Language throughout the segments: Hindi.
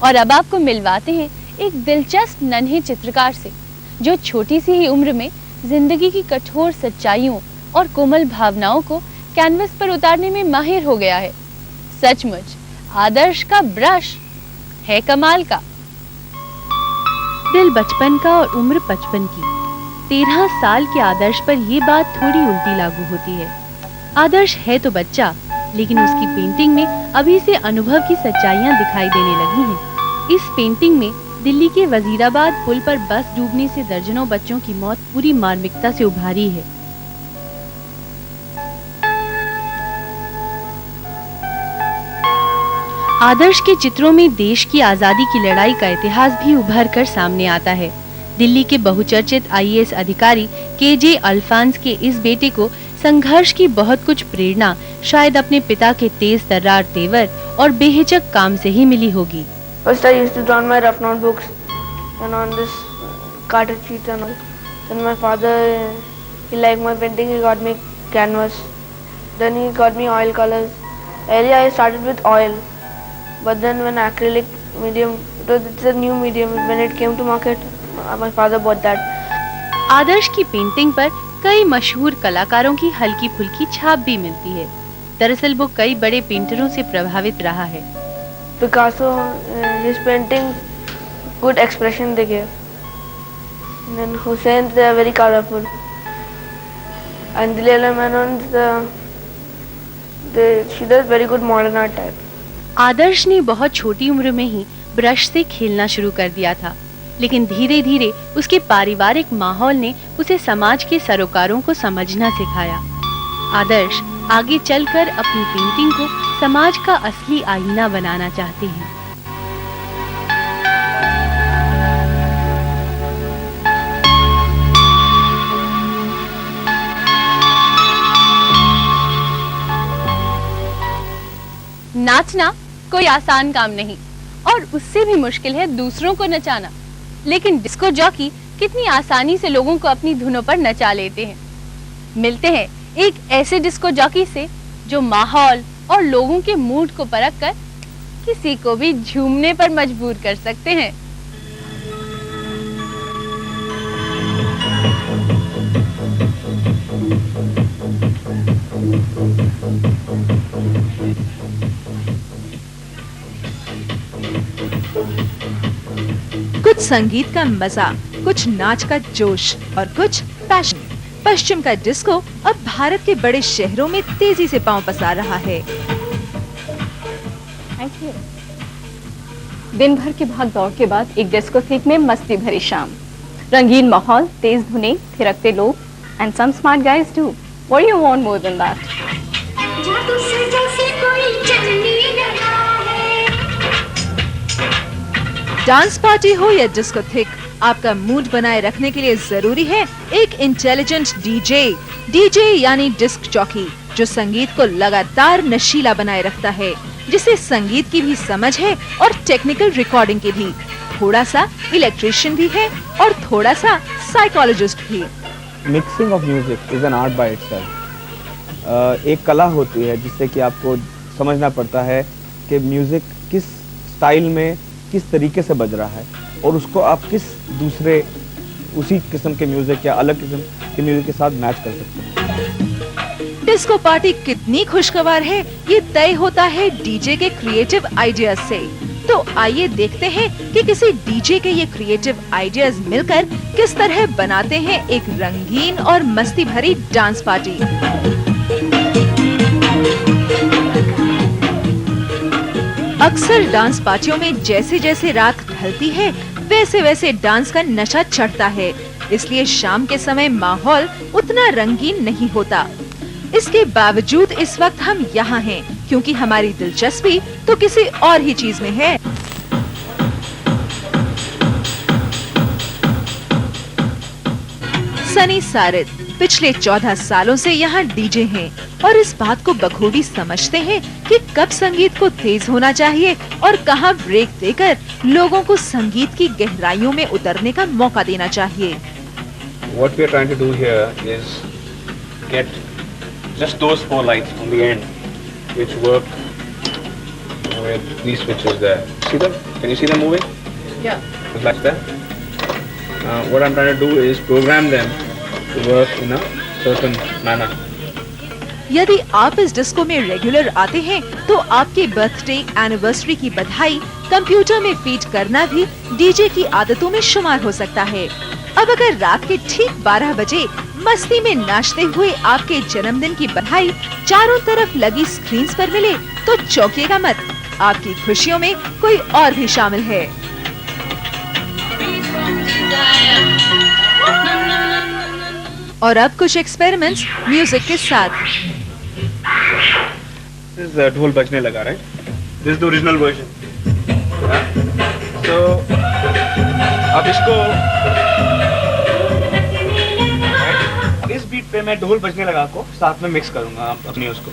और अब आपको मिलवाते हैं एक दिलचस्प नन्हे चित्रकार से, जो छोटी सी ही उम्र में जिंदगी की कठोर सच्चाइयों और कोमल भावनाओं को कैनवस पर उतारने में माहिर हो गया है। सचमुच आदर्श का ब्रश है कमाल का। दिल बचपन का और उम्र 55 की। 13 साल के आदर्श पर ये बात थोड़ी उल्टी लागू होती है। आदर्श है तो बच्चा, लेकिन उसकी पेंटिंग में अभी से अनुभव की सच्चाइयां दिखाई देने लगी हैं। इस पेंटिंग में दिल्ली के वजीराबाद पुल पर बस डूबने से दर्जनों बच्चों की मौत पूरी मार्मिकता से उभारी है। आदर्श के चित्रों में देश की आजादी की लड़ाई का इतिहास भी उभर कर सामने आता है। दिल्ली के बहुचर्चित आईएएस अधिकारी केजे अल्फांस के इस बेटे को संघर्ष की बहुत कुछ प्रेरणा शायद अपने पिता के तेज तर्रार तेवर और बेहिचक काम से ही मिली होगी। First I used to draw on my rough notebooks and on this cartridge sheets and all. Then my father, he liked my painting, he got me canvas. Then he got me oil colors. Earlier I started with oil, but then when acrylic medium, it's a new medium, when it came to market, my father bought that. आदर्श की पेंटिंग पर कई मशहूर कलाकारों की हल्की फुल्की छाप भी मिलती है। दरअसल वो कई बड़े पेंटरों से प्रभावित रहा है। Picasso, his paintings, good expression they give. And then Hussein, they are very colorful. And Leila Menon, she does very good modern art type. आदर्श ने बहुत छोटी उम्र में ही ब्रश से खेलना शुरू कर दिया था, लेकिन धीरे धीरे उसके पारिवारिक माहौल ने उसे समाज के सरोकारों को समझना सिखाया। आदर्श आगे चलकर अपनी पेंटिंग को समाज का असली आईना बनाना चाहते हैं। नाचना कोई आसान काम नहीं और उससे भी मुश्किल है दूसरों को नचाना, लेकिन डिस्को जॉकी कितनी आसानी से लोगों को अपनी धुनों पर नचा लेते हैं। मिलते हैं एक ऐसे डिस्को जॉकी से जो माहौल और लोगों के मूड को परखकर किसी को भी झूमने पर मजबूर कर सकते हैं। कुछ संगीत का मजा, कुछ नाच का जोश और कुछ पैशन। पश्चिम का डिस्को अब भारत के बड़े शहरों में तेजी से पांव पसार रहा है। दिन भर की भाग दौड़ के बाद एक डिस्को थीक में मस्ती भरी शाम, रंगीन माहौल, तेज धुनें, थिरकते लोग, and some smart guys too. What do you want more than that? Dance party हो या डिस्को थिक, आपका मूड बनाए रखने के लिए जरूरी है एक इंटेलिजेंट डीजे यानी डिस्क जॉकी, जो संगीत को लगातार नशीला बनाए रखता है, जिसे संगीत की भी समझ है और टेक्निकल रिकॉर्डिंग की भी। थोड़ा सा इलेक्ट्रिशियन भी है और थोड़ा सा साइकोलॉजिस्ट भी। Mixing of music is an art by itself. एक कला होती है जिससे कि आपको समझना पड़ता है कि म्यूजिक किस स्टाइल में किस तरीके से बज रहा है और उसको आप किस दूसरे उसी किस्म के म्यूजिक या अलग किस्म के म्यूजिक के साथ मैच कर सकते हैं। डिस्को पार्टी कितनी खुशगवार है ये तय होता है डीजे के क्रिएटिव आइडियाज से। तो आइए देखते हैं कि किसी डीजे के ये क्रिएटिव आइडियाज मिलकर किस तरह बनाते हैं एक रंगीन और मस्ती भरी डांस पार्टी। अक्सर डांस पार्टियों में जैसे जैसे रात ढलती है वैसे वैसे डांस का नशा चढ़ता है, इसलिए शाम के समय माहौल उतना रंगीन नहीं होता। इसके बावजूद इस वक्त हम यहाँ हैं क्योंकि हमारी दिलचस्पी तो किसी और ही चीज में है। सनी सारिद पिछले 14 सालों से यहाँ डीजे हैं और इस बात को बखूबी समझते हैं कि कब संगीत को तेज होना चाहिए और कहाँ ब्रेक देकर लोगों को संगीत की गहराइयों में उतरने का मौका देना चाहिए। What we are trying to do here is get just those 4 lights on the end which work with these switches there. see them? Can you see them moving? Yeah. Just like that. What I'm trying to do is program them to work in a certain manner. यदि आप इस डिस्को में रेगुलर आते हैं तो आपके बर्थडे एनिवर्सरी की बधाई कंप्यूटर में फीड करना भी डीजे की आदतों में शुमार हो सकता है। अब अगर रात के ठीक 12 बजे मस्ती में नाचते हुए आपके जन्मदिन की बधाई चारों तरफ लगी स्क्रीन्स पर मिले तो चौंकिएगा मत, आपकी खुशियों में कोई और भी शामिल है। और अब कुछ एक्सपेरिमेंट्स म्यूजिक के साथ। This is ढोल बजने लगा, right? This is the original version. So अब इसको इस बीट पे मैं ढोल बजने लगा को साथ में मिक्स करूंगा अपनी उसको।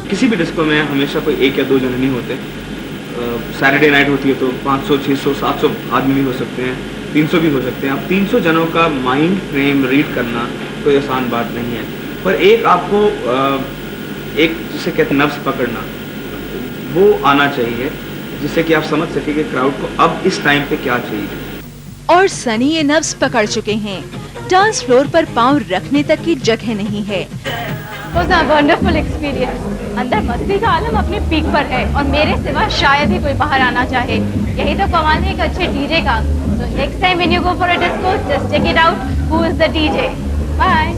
किसी भी डिस्को में हमेशा कोई एक या दो जन नहीं होते। सैटरडे नाइट होती है तो 500, 600, 700 आदमी भी हो सकते हैं, 300 भी हो सकते हैं। अब 300 जनों का माइंड फ्रेम रीड करना कोई आसान बात नहीं है, पर एक आपको एक जिसे कहते हैं नब्ज पकड़ना, वो आना चाहिए जिससे कि आप समझ सके कि क्राउड को अब इस टाइम पे क्या चाहिए। और सनी ये नब्ज पकड़ चुके हैं, डांस फ्लोर पर पांव रखने तक की जगह नहीं है। was a wonderful experience. अंदर मस्ती का आलम अपने पीक पर है और मेरे सिवा शायद ही कोई बाहर आना चाहे। यही तो कमाल है एक अच्छे डीजे का। So next time when you go for a disco, just check it out. Who is the DJ? Bye.